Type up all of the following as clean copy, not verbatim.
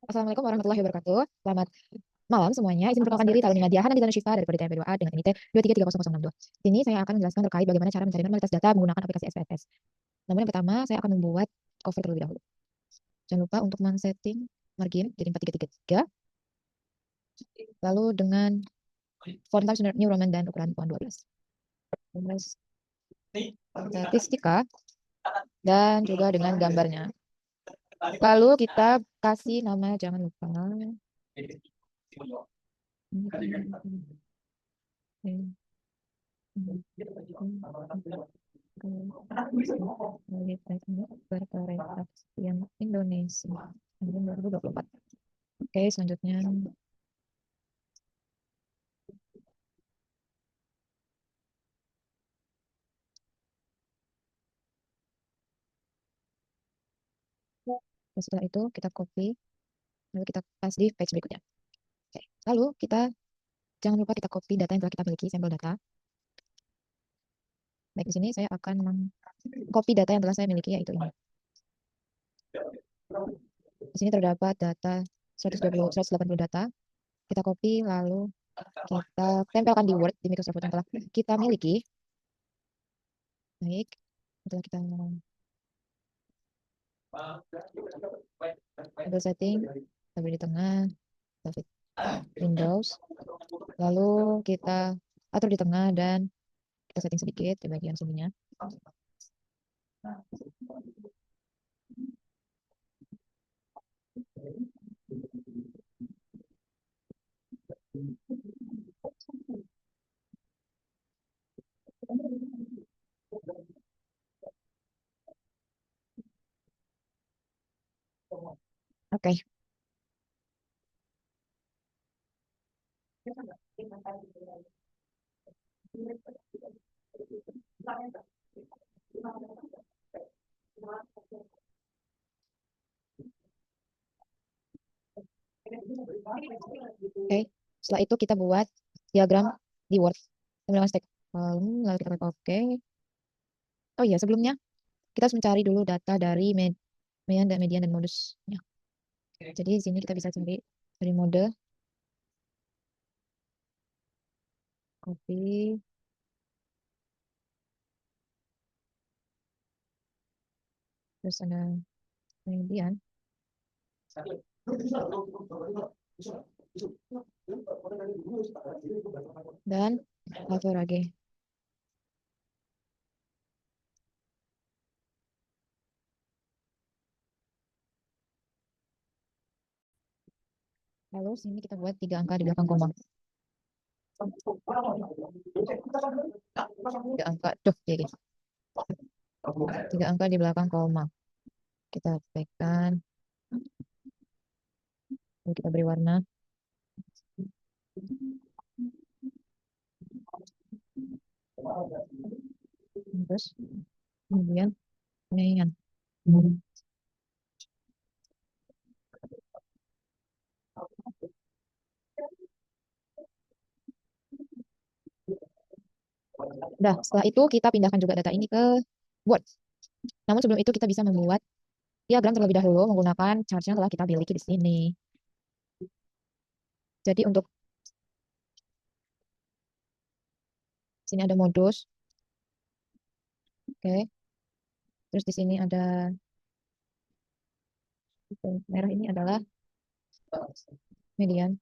Assalamualaikum warahmatullahi wabarakatuh. Selamat malam semuanya. Izin perkenalkan diri, Taluni Nadia Hana Nizam Syifa dari Prodi TMP2A dengan NIT 2330062. Ini saya akan menjelaskan terkait bagaimana cara mencari normalitas data menggunakan aplikasi SPSS. Namun yang pertama, saya akan membuat cover terlebih dahulu. Jangan lupa untuk men-setting margin jadi 4333. Lalu dengan font type New Roman dan ukuran font 12. Terus statistika dan juga dengan gambarnya. Lalu kita kasih nama, jangan lupa. Yang Indonesia tahun 2024. Oke, selanjutnya setelah itu kita copy lalu kita paste di page berikutnya. Oke, lalu kita jangan lupa kita copy data yang telah kita miliki, sampel data. Baik, di sini saya akan copy data yang telah saya miliki, yaitu ini. Di sini terdapat data 180 data. Kita copy lalu kita tempelkan di Word, di Microsoft Word yang telah kita miliki. Baik, setelah kita ambil setting, taruh di tengah, David Windows, lalu kita atur di tengah dan kita setting sedikit di bagian sininya. Oke. Oke, setelah itu kita buat diagram di Word. Kita menggunakan stack column, lalu kita klik OK. Oh iya, sebelumnya kita harus mencari dulu data dari median dan modusnya. Jadi di sini kita bisa cari dari mode, copy, terus ada median, dan average. Lalu sini kita buat 3 angka di belakang koma. 3 angka, tuh, jadi 3 angka di belakang koma. Kita tekan, lalu kita beri warna. Terus kemudian median. Nah, setelah itu kita pindahkan juga data ini ke Word. Namun sebelum itu kita bisa membuat diagram terlebih dahulu menggunakan chart yang telah kita miliki di sini. Jadi untuk sini ada modus. Oke. Terus di sini ada merah, ini adalah median.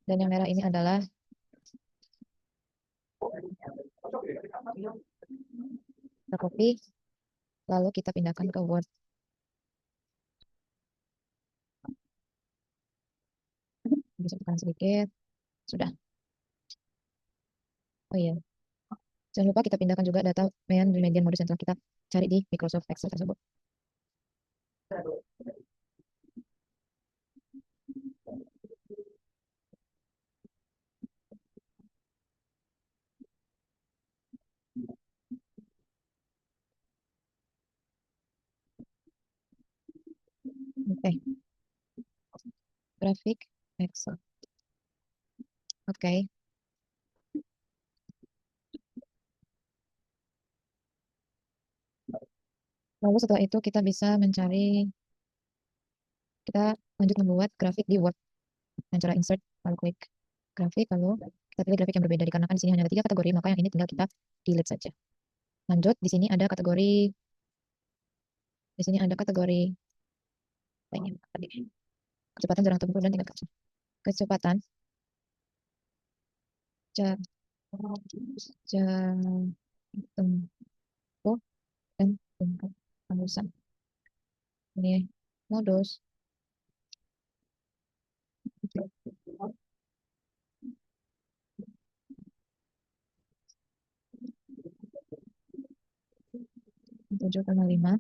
Dan yang merah ini adalah kita copy, lalu kita pindahkan ke Word. Bisa tekan sedikit. Sudah. Oh iya. Jangan lupa kita pindahkan juga data median modus yang telah kita cari di Microsoft Excel tersebut. Oke. Grafik Excel. Oke. Lalu setelah itu kita bisa mencari, kita Lanjut membuat grafik di Word. Dengan cara insert, lalu klik grafik, lalu kita pilih grafik yang berbeda. Dikarenakan di sini hanya ada 3 kategori, maka yang ini tinggal kita delete saja. Lanjut, di sini ada kategori apa ini? Kecepatan jarang tempuh dan tingkat kecepatan jarang tempuh dan tingkat kehalusan. Ini modus. Tujuh koma lima,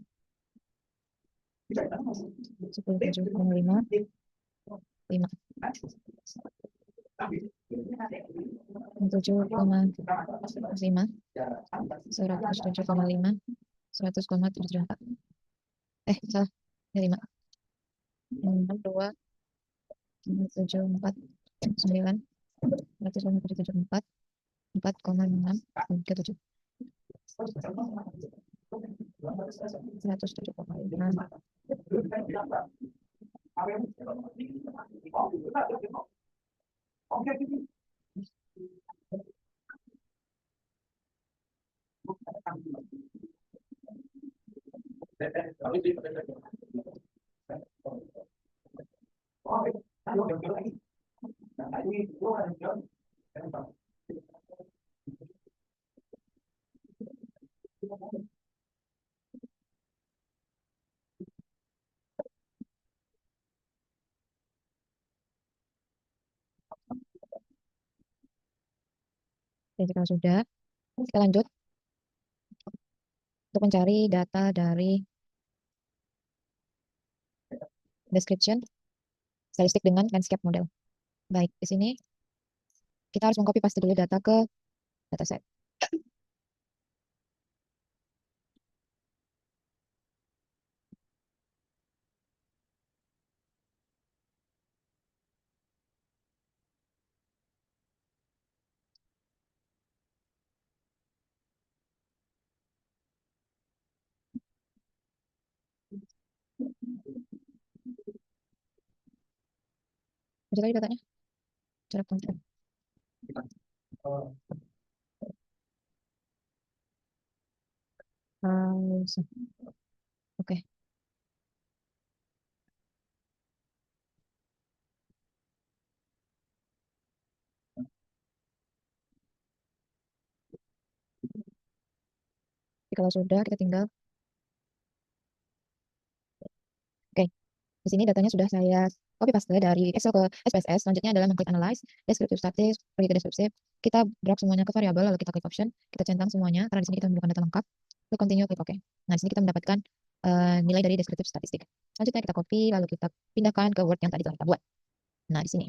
7,5, 5, 7,5, 107,5, 100,74. Salah. Ini 5. 2, 74, 9, 174, 4,6, 37. 107,5. Oke, jika sudah, kita lanjut untuk mencari data dari description statistik dengan landscape model. Baik, di sini kita harus mengcopy paste dulu data ke dataset. Baca tadi datanya, cara konten. Oke. Jadi kalau sudah, kita tinggal. Oke, di sini datanya sudah saya copy paste dari Excel ke SPSS. Selanjutnya adalah mengklik analyze, descriptive statis, pergi ke descriptive. Kita drag semuanya ke variabel, lalu kita klik option, kita centang semuanya, karena di sini kita memerlukan data lengkap. Klik continue, klik OK. Nah, di sini kita mendapatkan nilai dari descriptive statistik. Selanjutnya kita copy, lalu kita pindahkan ke Word yang tadi telah kita buat. Nah, di sini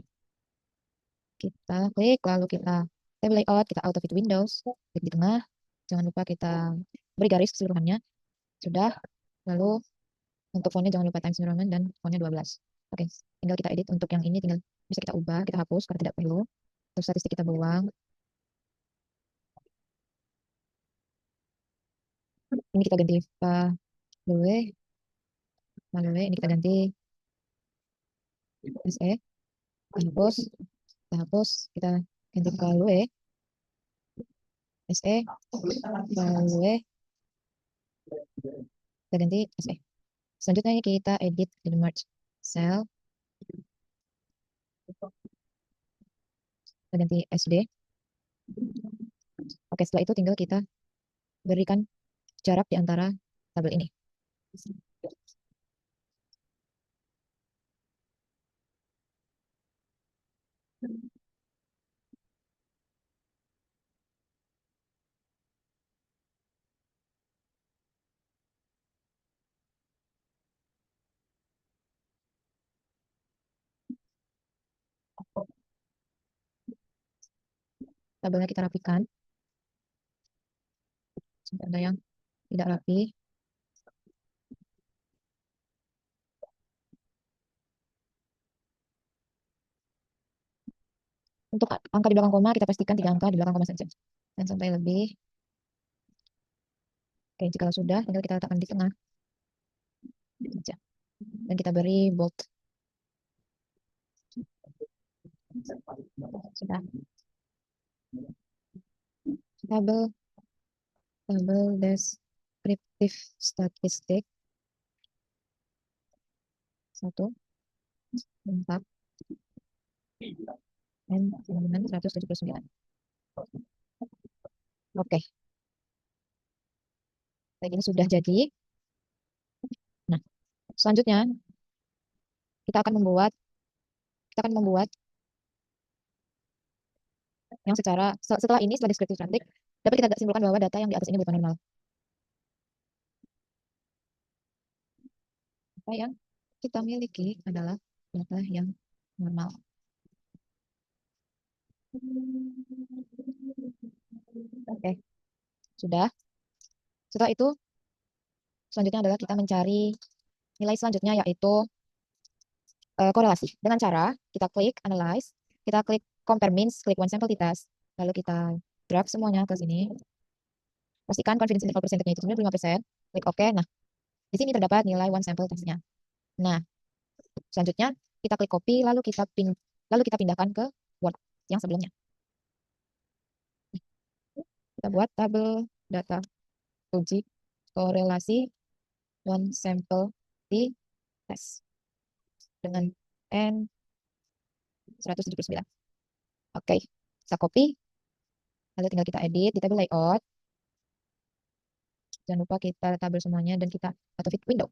kita klik, lalu kita table layout, kita auto fit Windows, klik di tengah. Jangan lupa kita beri garis keseluruhannya. Sudah, lalu untuk fontnya jangan lupa Times New Roman dan fontnya 12. Oke, tinggal kita edit untuk yang ini, tinggal bisa kita ubah, kita hapus karena tidak perlu. Terus statistik kita buang. Ini kita ganti Value. Ini kita ganti SE. Kita hapus, kita ganti Value. SE, Value. Kita ganti SE. Selanjutnya kita edit di merge cell. Kita ganti SD. Oke, setelah itu tinggal kita berikan jarak di antara tabel ini. Tabelnya kita rapikan. Sampai ada yang tidak rapi. Untuk angka di belakang koma, kita pastikan 3 angka di belakang koma saja. Dan sampai lebih. Oke, jika sudah, tinggal kita letakkan di tengah. Dan kita beri bold. Sudah. Tabel deskriptif statistik 1 lengkap dan halaman 179. Oke, kayak gini sudah jadi. Nah, selanjutnya kita akan membuat yang setelah ini, setelah deskriptif statistik, dapat kita simpulkan bahwa data yang di atas ini bukan normal. Data yang kita miliki adalah data yang normal. Oke, sudah. Setelah itu, selanjutnya adalah kita mencari nilai selanjutnya, yaitu korelasi. Dengan cara kita klik analyze, kita klik compare means, klik one sample t-test, lalu kita drag semuanya ke sini. Pastikan confidence interval percentage-nya itu 95%, klik OK. Nah, di sini terdapat nilai one sample test-nya. Nah, selanjutnya kita klik copy, lalu kita pindahkan ke Word yang sebelumnya. Kita buat tabel data uji korelasi one sample t-test dengan N 179. Oke, kita copy, lalu tinggal kita edit di tabel layout. Jangan lupa kita tabel semuanya dan kita auto fit window.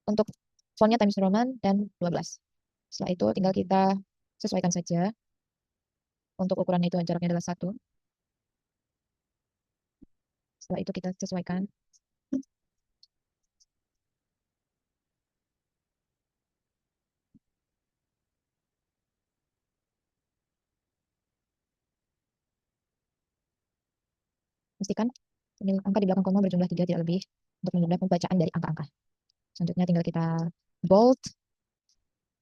Untuk fontnya Times New Roman dan 12. Setelah itu tinggal kita sesuaikan saja. Untuk ukurannya itu jaraknya adalah 1. Setelah itu kita sesuaikan. Pastikan angka di belakang koma berjumlah 3 tidak lebih untuk memudah pembacaan dari angka-angka. Selanjutnya tinggal kita bold.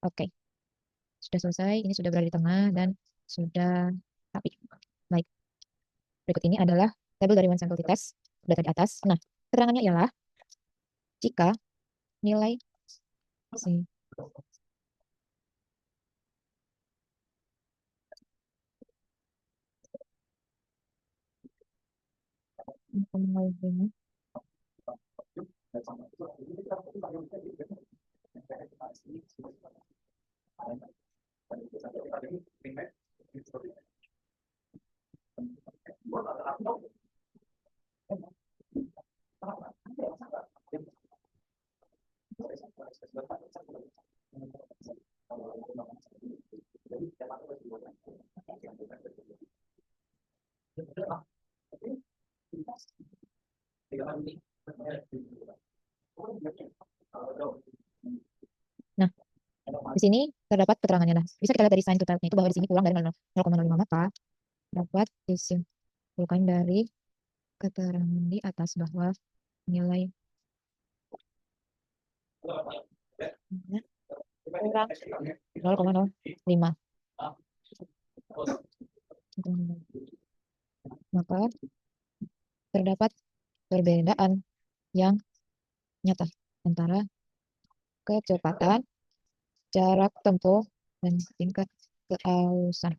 Oke. Sudah selesai. Ini sudah berada di tengah dan sudah rapi. Baik. Berikut ini adalah tabel dari one sample t-test, data di atas. Nah, keterangannya ialah jika nilai si Nah, di sini terdapat keterangannya. Nah, bisa kita lihat dari sign totalnya itu bahwa di sini kurang dari 0,05, maka dapat disimpulkan dari keterangan di atas bahwa nilai kurang 0,05. Maka terdapat perbedaan yang nyata antara kecepatan, jarak tempuh, dan tingkat keausan.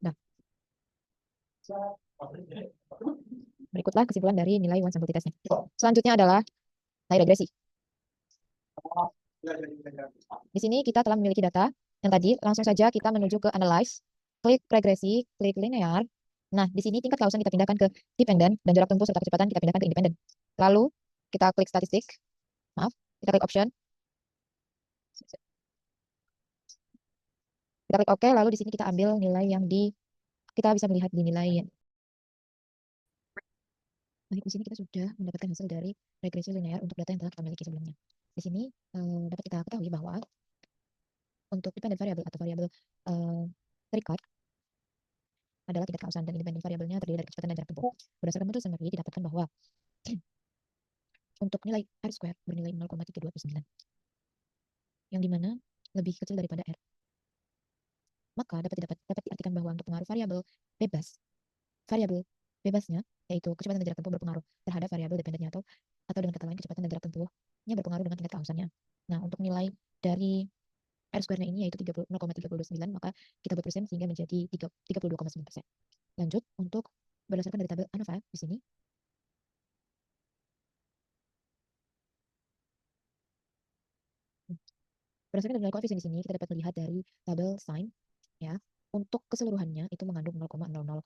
Nah, berikutlah kesimpulan dari nilai one sample t-testnya. Selanjutnya adalah nilai regresi. Di sini kita telah memiliki data yang tadi, langsung saja kita menuju ke analyze, klik regresi, klik linear. Nah, di sini tingkat keausan kita pindahkan ke dependent dan jarak tempuh serta kecepatan kita pindahkan ke independent. Lalu kita klik statistik, kita klik option, kita klik OK, lalu di sini kita ambil nilai yang kita bisa melihat di nilai. Nah, di sini kita sudah mendapatkan hasil dari regresi linear untuk data yang telah kita miliki sebelumnya. Di sini dapat kita ketahui bahwa untuk dependent variable atau variabel terikat adalah tingkat keausan, dan independent variabelnya terdiri dari kecepatan dan jarak tempuh. Berdasarkan model summary didapatkan bahwa untuk nilai R square bernilai 0,329, yang dimana lebih kecil daripada R. Maka dapat diartikan bahwa untuk pengaruh variabel bebasnya, yaitu kecepatan dan jarak tempuh, berpengaruh terhadap variabel dependennya, atau dengan kata lain kecepatan dan jarak tempuhnya berpengaruh dengan tingkat keausannya. Nah, untuk nilai dari R square-nya ini yaitu 0,329, maka kita buat persen sehingga menjadi 32,9%. Lanjut untuk berdasarkan dari tabel ANOVA di sini. Berdasarkan dari nilai koefisien di sini, kita dapat melihat dari tabel sign, ya, untuk keseluruhannya itu mengandung 0,00.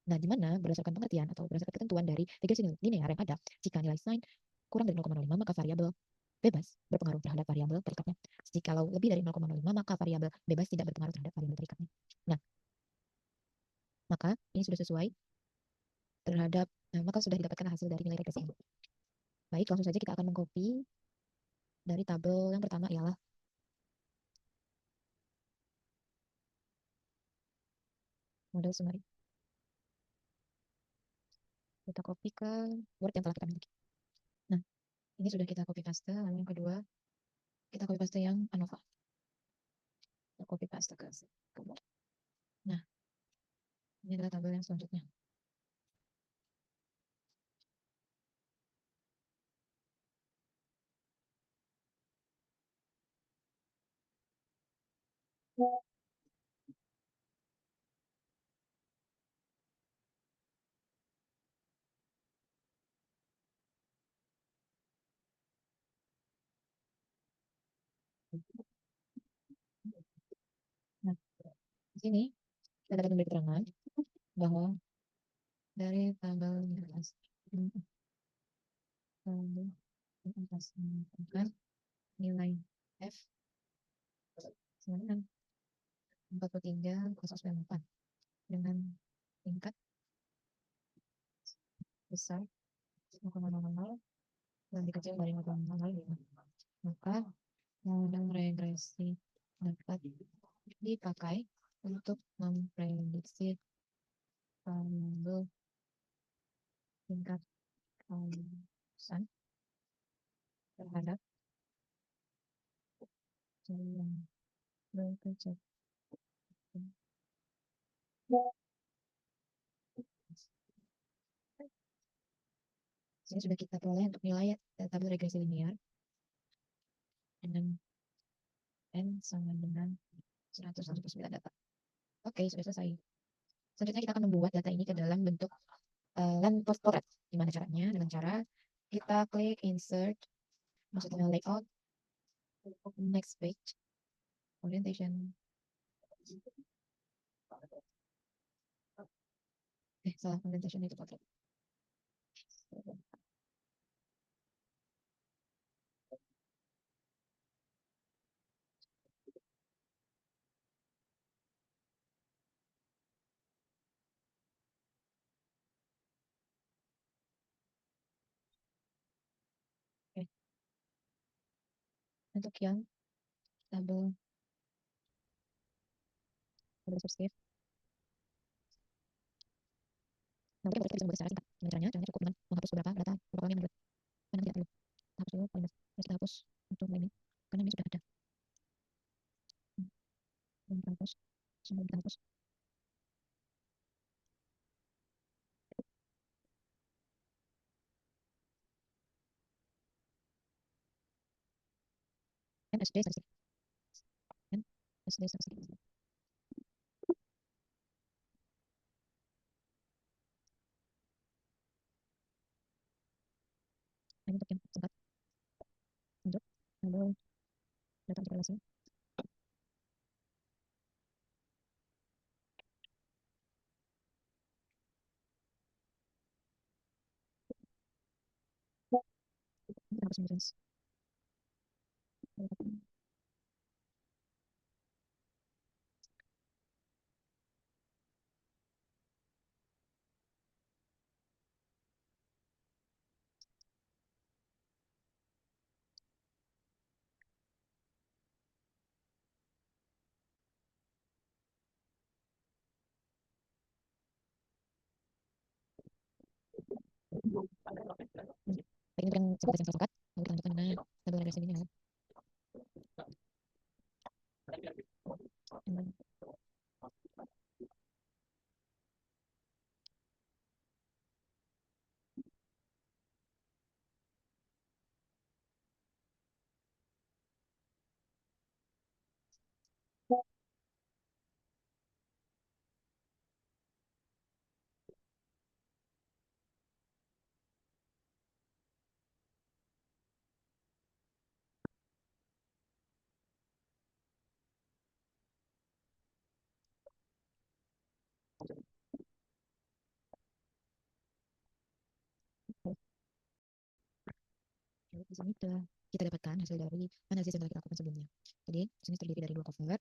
Nah, di mana berdasarkan pengertian atau berdasarkan ketentuan dari regresi linear yang ada, jika nilai sign kurang dari 0,05, maka variabel bebas berpengaruh terhadap variabel terikatnya. Jikalau lebih dari 0,05, maka variabel bebas tidak berpengaruh terhadap variabel terikatnya. Nah, maka ini sudah sesuai terhadap, maka sudah didapatkan hasil dari nilai regresi ini. Baik, langsung saja kita akan mengcopy dari tabel yang pertama ialah model summary. Kita copy ke Word yang telah kita miliki. Nah, ini sudah kita copy paste. Lalu yang kedua, kita copy paste yang ANOVA. Kita copy paste ke Word. Nah, ini adalah tabel yang selanjutnya. Nah, di sini kita dapat memberi keterangan bahwa dari tabel di atas, menunjukkan nilai F sama dengan 43,4 dengan tingkat besar 0,00 lebih kecil dari 0,05. Maka model regresi dapat dipakai untuk memprediksi variabel tingkat kausan terhadap yang berkecil. Sini sudah kita peroleh untuk nilai tabel regresi linear dengan N sama dengan 179 data. Oke, sudah selesai. Selanjutnya kita akan membuat data ini ke dalam bentuk land portrait. Gimana caranya? Dengan cara kita klik insert, maksudnya layout, next page, orientation. Salah, orientation itu portrait. Oke. Untuk yang tabel subscript, nah, kita bisa membuat secara singkat. Caranya cukup dengan menghapus beberapa data, beberapa kolom yang membuat karena tidak perlu. Kita hapus dulu kolom ini. Kita hapus untuk ini karena ini sudah ada. Kita hapus, semua kita hapus. MSD statistik. MSD statistik. Ini untuk yang singkat. Lanjut. Lalu data relasi. Kita hapus reference. Baik, ini bukan sebatas yang singkat. Lalu kita lanjutkan dengan tabel regresi ini. Di sini telah kita dapatkan hasil dari analisis yang telah kita lakukan sebelumnya. Jadi, di sini terdiri dari 2 cover,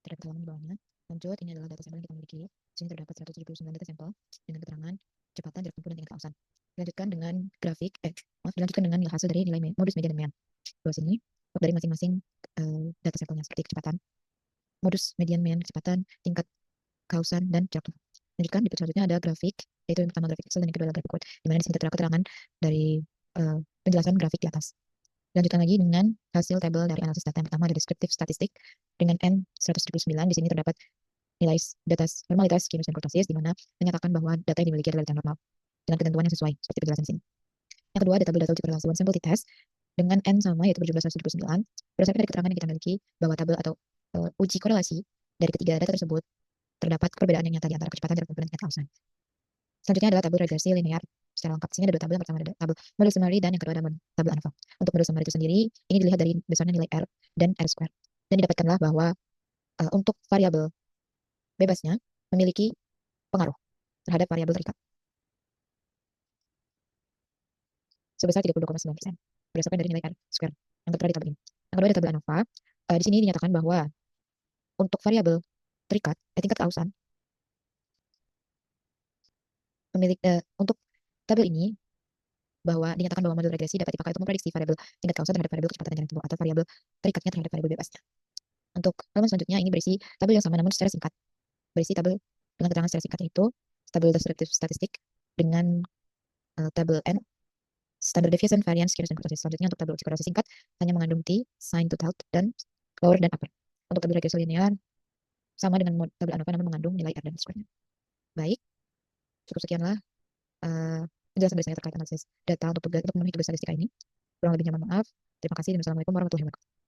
terdapat halaman di bawahnya. Lanjut, ini adalah data sampel yang kita miliki. Di sini terdapat 179 data sampel dengan keterangan kecepatan, jarak tempuh, dan tingkat keausan. Dilanjutkan dengan grafik, dilanjutkan dengan hasil dari nilai modus median dan mean. Di bawah sini, dari masing-masing data sampelnya seperti kecepatan, modus median, mean, kecepatan, tingkat keausan, dan jarak tempuh. Lanjutkan, di selanjutnya ada grafik, yaitu yang pertama grafik Excel dan yang kedua adalah grafik Word, di mana di sini tertera keterangan dari penjelasan grafik di atas. Lanjutkan lagi dengan hasil tabel dari analisis data. Yang pertama ada deskriptif statistik dengan N179. Di sini terdapat nilai data normalitas, kinus, dan kurtosis, di mana menyatakan bahwa data yang dimiliki adalah data normal dengan ketentuan yang sesuai seperti penjelasan di sini. Yang kedua ada tabel data uji korelasi one sample t-test dengan N sama, yaitu berjumlah 179. Berdasarkan dari keterangan yang kita miliki bahwa tabel atau uji korelasi dari ketiga data tersebut terdapat perbedaan yang nyata di antara kecepatan, jarak tempuh, dan tingkat keausan. Selanjutnya adalah tabel regresi linear secara lengkap. Sini ada 2 tabel. Yang pertama ada tabel model summary dan yang kedua ada tabel ANOVA. Untuk model summary itu sendiri, ini dilihat dari besarnya nilai R dan R square. Dan didapatkanlah bahwa untuk variabel bebasnya memiliki pengaruh terhadap variabel terikat sebesar 32,9% berdasarkan dari nilai R square yang tertera di tabel ini. Yang kedua ada tabel ANOVA. Di sini dinyatakan bahwa untuk variabel terikat, tingkat keausan, untuk tabel ini bahwa dinyatakan bahwa model regresi dapat dipakai untuk memprediksi variabel tingkat keausan terhadap variabel kecepatan dan jarak tempuh atau variabel terikatnya terhadap variabel bebasnya. Untuk halaman selanjutnya ini berisi tabel yang sama namun secara singkat. Berisi tabel dengan keterangan secara singkat, yaitu tabel deskriptif statistik dengan tabel N, standard deviation, variance, kinus, dan kurtosis. Selanjutnya untuk tabel uji korelasi singkat hanya mengandung T, sin, total, dan lower dan upper. Untuk tabel regresi linear sama dengan tabel ANOVA namun mengandung nilai R dan square-nya. Baik, cukup sekianlah penjelasan dari saya terkait analisis data untuk memenuhi tugas statistika ini. Kurang lebihnya mohon maaf. Terima kasih dan wassalamualaikum warahmatullahi wabarakatuh.